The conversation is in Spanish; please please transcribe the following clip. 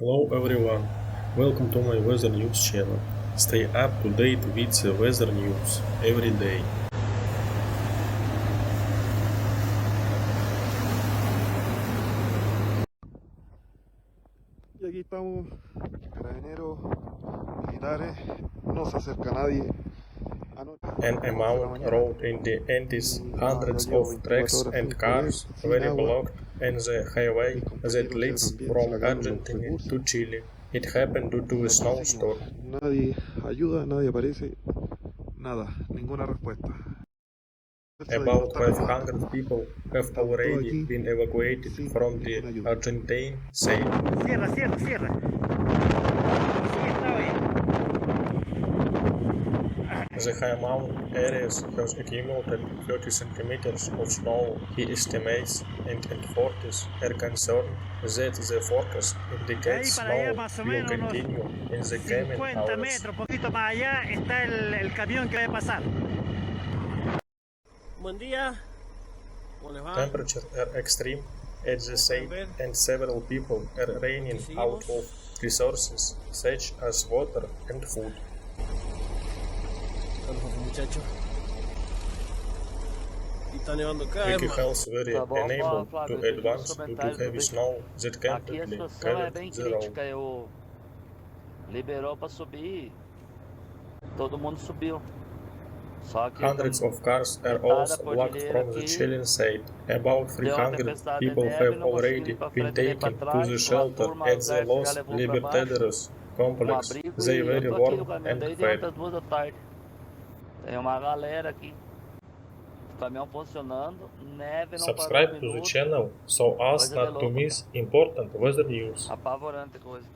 Hello everyone, welcome to my weather news channel. Stay up to date with the weather news every day. Y aquí estamos, carabineros, militares, no se acerca nadie. An amount road in the Andes, hundreds of trucks and cars were blocked on the highway that leads from Argentina to Chile. It happened due to a snowstorm. Nadie ayuda, nadie aparece, nada, ninguna respuesta. About 500 people have Estamos todos already aquí been evacuated sin from the ninguna ayuda. Argentine side. Cierra. Sí, está bien. The high mountain areas have accumulated 30 centimeters of snow, he estimates, and authorities are concerned that the forecast De ahí indicates para allá, snow más o will menos unos continue in the coming 50 hours. metros, poquito más allá, está el camión que va a pasar. Buen día, ¿cómo les va? Temperatures are extreme at the site, and several people are running out of resources such as water and food. Saludos, muchachos. Y está nevando cada vez Wiki más. Health were Tá bom, unable Flávio, to eu pedi advance uns due to comentários heavy do snow that Aqui a completely situação é covered bem the road. crítica, eu liberou para subir, todo mundo subiu. Só que Hundreds of cars are metade da also blocked cordilheira from the aqui Chilean side. About deu uma 300 tempestade de people neve, have não consegui already ir para been frente nem para taken to trás. the Uma shelter turma at the exército já Los levou para baixo Libertadores complex. abrigo They e eu were tô aqui, o warm caminhão and desde fed. ontem às 2 da tarde. Tem uma galera aqui, o caminhão funcionando, neve não parou um Subscribe to the minuto, channel so as coisa de not to louco, miss important weather news. apavorante coisa.